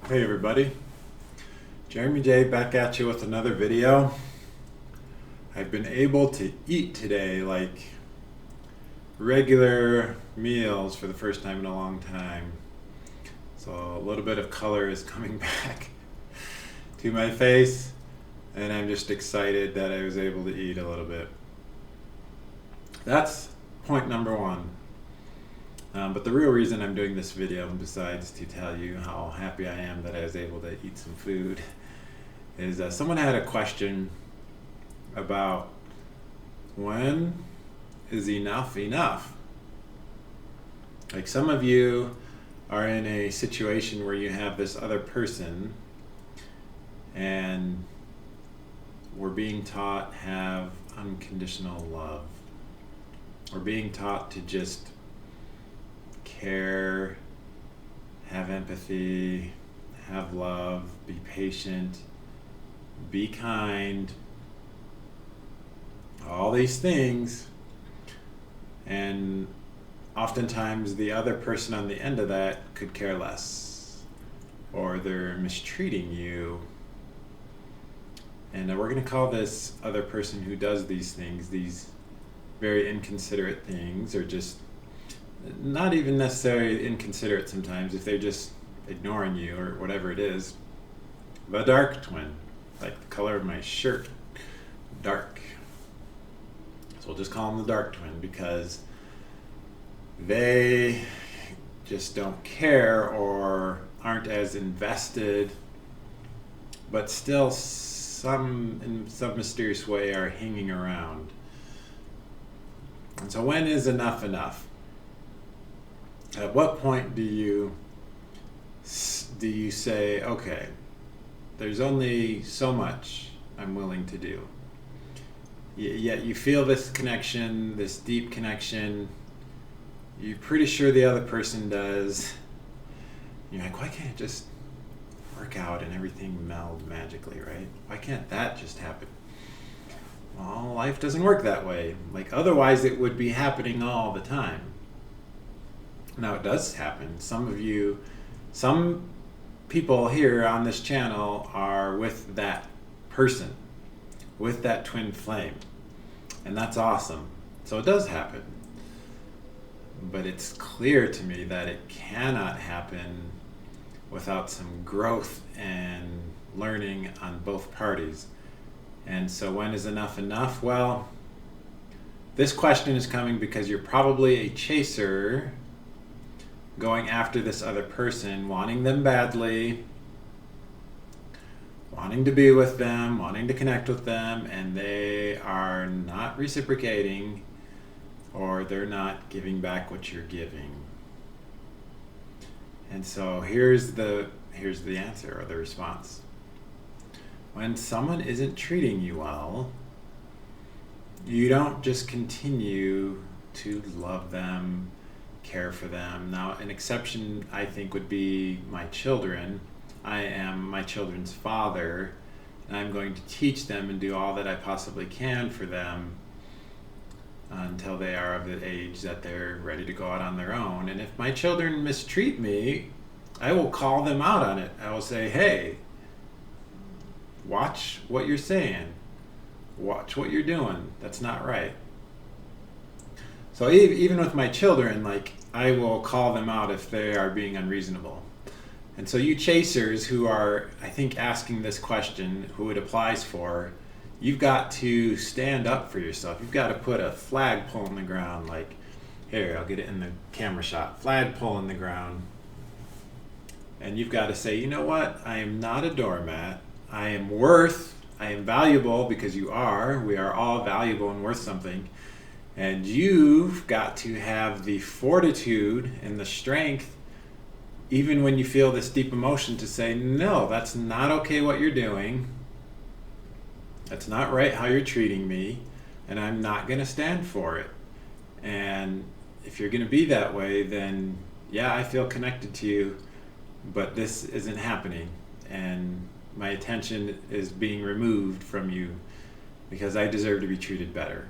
Hey everybody, Jeremy J back at you with another video. I've been able to eat today like regular meals for the first time in a long time. So a little bit of color is coming back to my face and I'm just excited that I was able to eat a little bit. That's point number one. But the real reason I'm doing this video, besides to tell you how happy I am that I was able to eat some food, is someone had a question about when is enough enough? Like some of you are in a situation where you have this other person and we're being taught have unconditional love. We're being taught to just care, have empathy, have love, be patient, be kind, all these things. And oftentimes the other person on the end of that could care less, or they're mistreating you. And we're going to call this other person who does these things, these very inconsiderate things, or just not even necessarily inconsiderate sometimes, if they're just ignoring you or whatever it is, the dark twin, like the color of my shirt, dark. So we'll just call them the dark twin because they just don't care or aren't as invested, but still in some mysterious way are hanging around. And so when is enough enough? At what point do you say, okay, there's only so much I'm willing to do? Yet you feel this connection, this deep connection. You're pretty sure the other person does. You're like, why can't it just work out and everything meld magically, right? Why can't that just happen? Well, life doesn't work that way. Like otherwise it would be happening all the time. Now it does happen. Some people here on this channel are with that person, with that twin flame. And that's awesome. So it does happen. But it's clear to me that it cannot happen without some growth and learning on both parties. And so when is enough enough? Well, this question is coming because you're probably a chaser going after this other person, wanting them badly, wanting to be with them, wanting to connect with them, and they are not reciprocating or they're not giving back what you're giving. And so here's the answer or the response. When someone isn't treating you well, you don't just continue to love them, care for them. Now, an exception, I think, would be my children. I am my children's father, and I'm going to teach them and do all that I possibly can for them until they are of the age that they're ready to go out on their own. And if my children mistreat me, I will call them out on it. I will say, hey, watch what you're saying. Watch what you're doing. That's not right. So even with my children, like I will call them out if they are being unreasonable. And so you chasers who are, I think, asking this question, who it applies for, you've got to stand up for yourself. You've got to put a flagpole in the ground, like, here, I'll get it in the camera shot, flagpole in the ground. And you've got to say, you know what? I am not a doormat. I am valuable because we are all valuable and worth something. And you've got to have the fortitude and the strength, even when you feel this deep emotion, to say, no, that's not okay what you're doing. That's not right how you're treating me, and I'm not going to stand for it. And if you're going to be that way, then yeah, I feel connected to you, but this isn't happening. And my attention is being removed from you because I deserve to be treated better.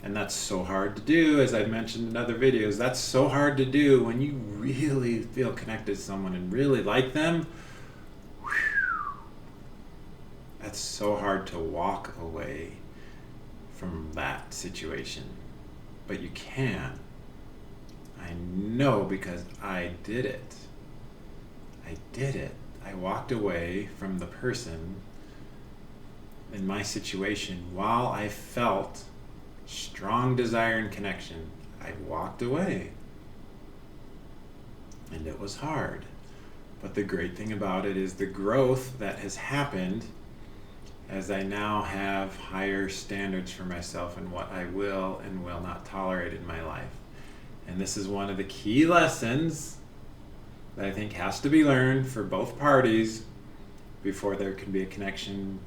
And that's so hard to do, as I've mentioned in other videos. That's so hard to do when you really feel connected to someone and really like them. That's so hard to walk away from that situation. But you can. I know, because I did it. I did it. I walked away from the person in my situation while I felt strong desire and connection. I walked away. And it was hard. But the great thing about it is the growth that has happened as I now have higher standards for myself and what I will and will not tolerate in my life. And this is one of the key lessons that I think has to be learned for both parties before there can be a connection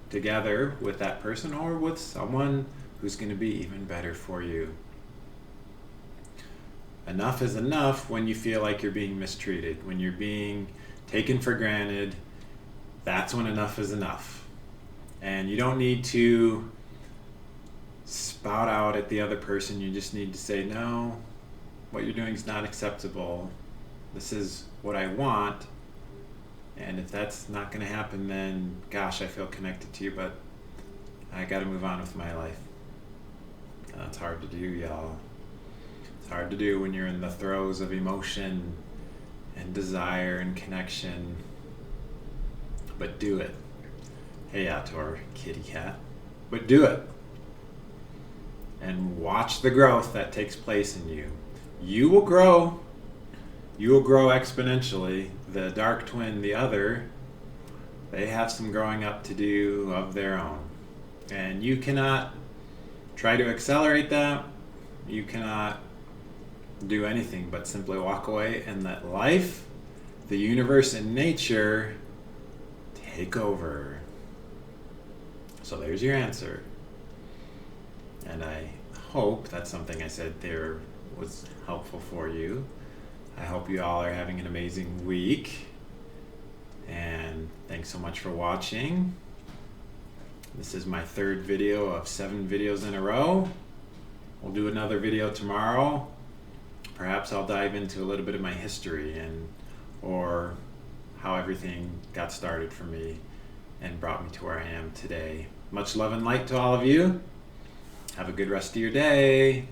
together with that person or with someone who's going to be even better for you. Enough is enough when you feel like you're being mistreated, when you're being taken for granted. That's when enough is enough. And you don't need to spout out at the other person. You just need to say, no, what you're doing is not acceptable. This is what I want. And if that's not going to happen, then gosh, I feel connected to you, but I got to move on with my life. And that's hard to do, y'all. It's hard to do when you're in the throes of emotion and desire and connection. But do it. Hey, Ator, kitty cat. But do it. And watch the growth that takes place in you. You will grow. You will grow exponentially. The dark twin, the other, they have some growing up to do of their own. And you cannot try to accelerate that. You cannot do anything but simply walk away and let life, the universe, and nature take over. So there's your answer. And I hope that something I said there was helpful for you. I hope you all are having an amazing week. And thanks so much for watching. This is my third video of 7 videos in a row. We'll do another video tomorrow. Perhaps I'll dive into a little bit of my history or how everything got started for me and brought me to where I am today. Much love and light to all of you. Have a good rest of your day.